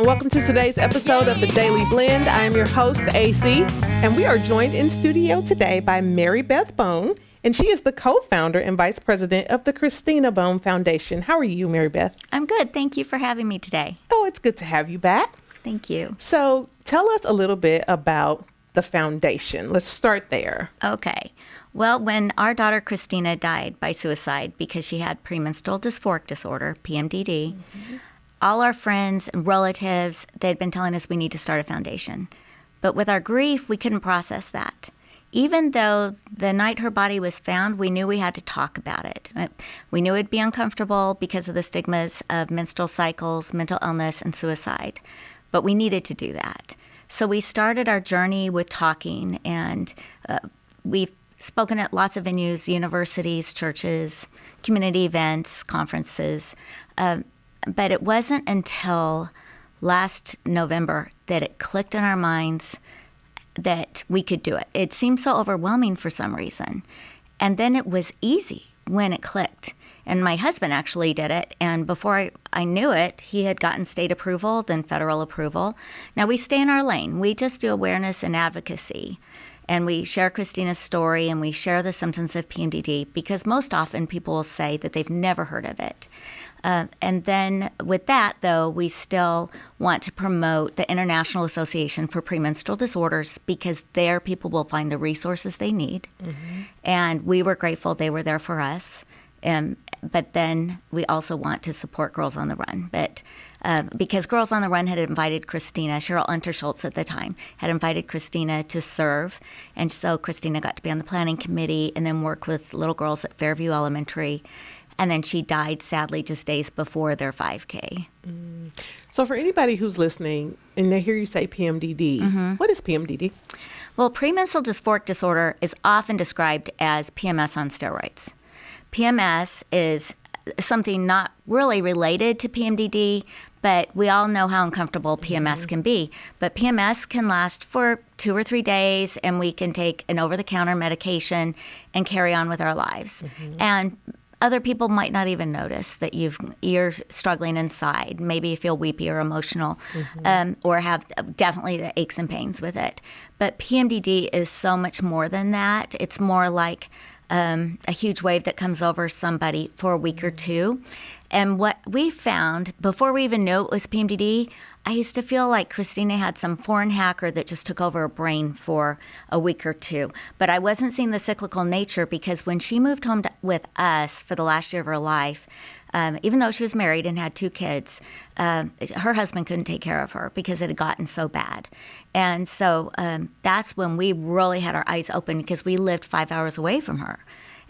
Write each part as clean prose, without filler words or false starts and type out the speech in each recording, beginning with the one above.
and welcome to today's episode of The Daily Blend. I am your host, AC, and we are joined in studio today by Marybeth Bohn, and she is the co-founder and vice president of the Christina Bohn Foundation. How are you, Marybeth? I'm good. Thank you for having me today. Oh, it's good to have you back. Thank you. So tell us a little bit about the foundation. Let's start there. Okay. Well, when our daughter Christina died by suicide because she had premenstrual dysphoric disorder, PMDD, all our friends and relatives, they'd been telling us we need to start a foundation. But with our grief, we couldn't process that. Even though the night her body was found, we knew we had to talk about it. We knew it'd be uncomfortable because of the stigmas of menstrual cycles, mental illness, and suicide. But we needed to do that. So we started our journey with talking, and we've spoken at lots of venues, universities, churches, community events, conferences. But it wasn't until last November that it clicked in our minds that we could do it. It seemed so overwhelming for some reason. And then it was easy when it clicked. And my husband actually did it. And before I knew it, he had gotten state approval, then federal approval. Now we stay in our lane. We just do awareness and advocacy. And we share Christina's story and we share the symptoms of PMDD because most often people will say that they've never heard of it. And then with that, though, we still want to promote the International Association for Premenstrual Disorders because there people will find the resources they need. And we were grateful they were there for us. But then we also want to support Girls on the Run. But because Girls on the Run had invited Christina, Cheryl Unterschultz at the time, had invited Christina to serve. And so Christina got to be on the planning committee and then work with little girls at Fairview Elementary. And then she died, sadly, just days before their 5K. So for anybody who's listening and they hear you say PMDD, what is PMDD? Well, premenstrual dysphoric disorder is often described as PMS on steroids. PMS is something not really related to PMDD, but we all know how uncomfortable PMS can be. But PMS can last for 2 or 3 days, and we can take an over-the-counter medication and carry on with our lives. And other people might not even notice that you're struggling inside. Maybe you feel weepy or emotional, or have definitely the aches and pains with it. But PMDD is so much more than that. It's more like a huge wave that comes over somebody for a week or two. And what we found, before we even knew it was PMDD, I used to feel like Christina had some foreign hacker that just took over her brain for a week or two. But I wasn't seeing the cyclical nature because when she moved home with us for the last year of her life, even though she was married and had 2 kids, her husband couldn't take care of her because it had gotten so bad. And so that's when we really had our eyes open because we lived 5 hours away from her.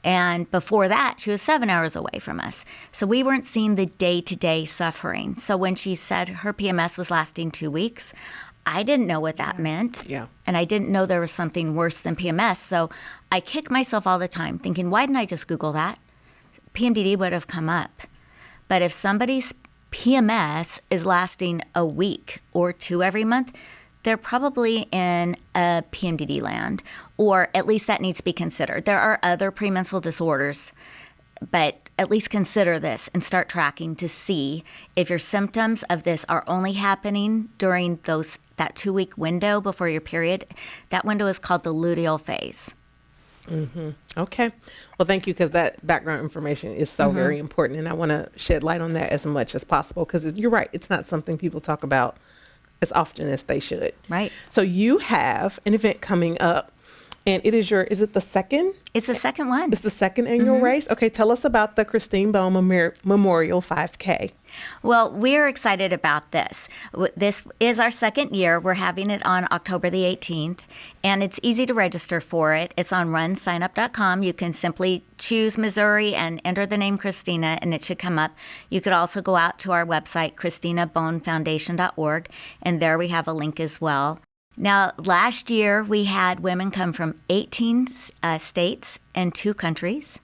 And before that, she was 7 hours away from us. So we weren't seeing the day-to-day suffering. So when she said her PMS was lasting 2 weeks, I didn't know what that meant. And I didn't know there was something worse than PMS. So I kick myself all the time thinking, why didn't I just Google that? PMDD would have come up. But if somebody's PMS is lasting a week or 2 every month, they're probably in a PMDD land, or at least that needs to be considered. There are other premenstrual disorders, but at least consider this and start tracking to see if your symptoms of this are only happening during that 2-week window before your period. That window is called the luteal phase. Okay. Well, thank you, because that background information is so very important, and I want to shed light on that as much as possible because you're right. It's not something people talk about as often as they should. Right. So you have an event coming up, and is it the second? It's the second one. It's the second annual race? Okay, tell us about the Christina Bohn Memorial 5K. Well, we're excited about this. This is our second year. We're having it on October the 18th, and it's easy to register for it. It's on runsignup.com. You can simply choose Missouri and enter the name Christina, and it should come up. You could also go out to our website, ChristinaBohnFoundation.org, and there we have a link as well. Now, last year, we had women come from 18 states and 2 countries.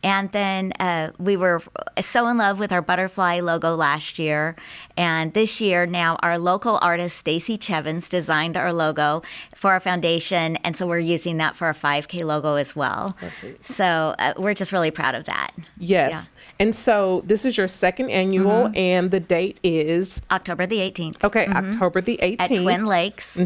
And then we were so in love with our butterfly logo last year. And this year now our local artist, Stacy Chevins, designed our logo for our foundation. And so we're using that for our 5K logo as well. Perfect. So we're just really proud of that. Yes. Yeah. And so this is your second annual, and the date is October the 18th. okay, October the 18th At Twin Lakes.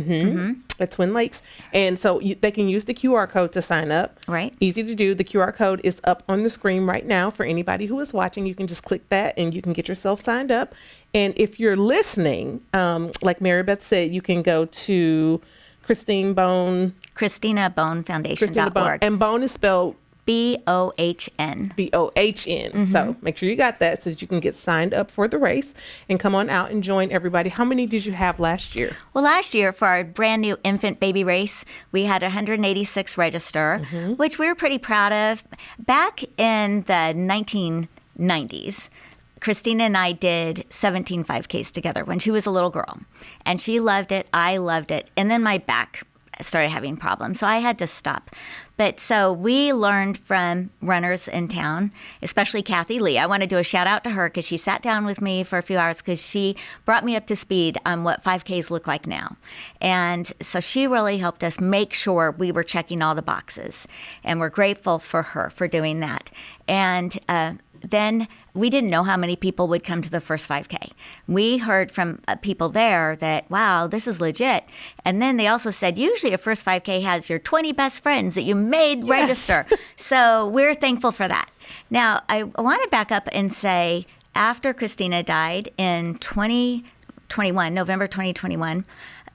At Twin Lakes. And so they can use the QR code to sign up. Right. Easy to do. The QR code is up on the screen right now for anybody who is watching. You can just click that and you can get yourself signed up. And if you're listening, like Marybeth said, you can go to Christina Bohn Foundation.org. And Bohn is spelled Bohn. Bohn. So make sure you got that so that you can get signed up for the race and come on out and join everybody. How many did you have last year? Well, last year for our brand new infant baby race, we had 186 register, which we were pretty proud of. Back in the 1990s, Christina and I did 17 5Ks together when she was a little girl. And she loved it. I loved it. And then my back started having problems, so I had to stop. But so we learned from runners in town, especially Kathy Lee. I want to do a shout out to her because she sat down with me for a few hours because she brought me up to speed on what 5Ks look like now. And so she really helped us make sure we were checking all the boxes. And we're grateful for her for doing that. And then we didn't know how many people would come to the first 5K. We heard from people there that, wow, this is legit. And then they also said, usually a first 5K has your 20 best friends that you made register. So we're thankful for that. Now, I want to back up and say, after Christina died in November 2021,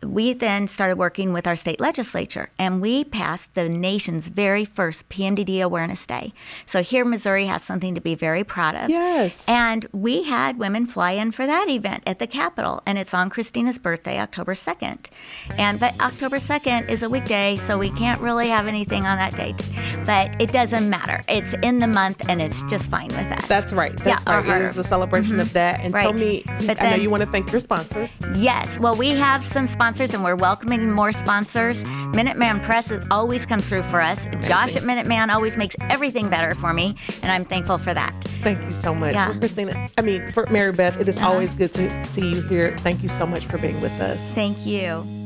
we then started working with our state legislature, and we passed the nation's very first PMDD Awareness Day. So here, Missouri has something to be very proud of. Yes. And we had women fly in for that event at the Capitol, and it's on Christina's birthday, October 2nd. But October 2nd is a weekday, so we can't really have anything on that date. But it doesn't matter. It's in the month, and it's just fine with us. That's right. That's right. It is a celebration of that. And tell me, I know you want to thank your sponsors. Yes. Well, we have some sponsors, and we're welcoming more sponsors. Minuteman Press always comes through for us. Amazing. Josh at Minuteman always makes everything better for me, and I'm thankful for that. Thank you so much. Yeah. For Christina, for Marybeth, it is always good to see you here. Thank you so much for being with us. Thank you.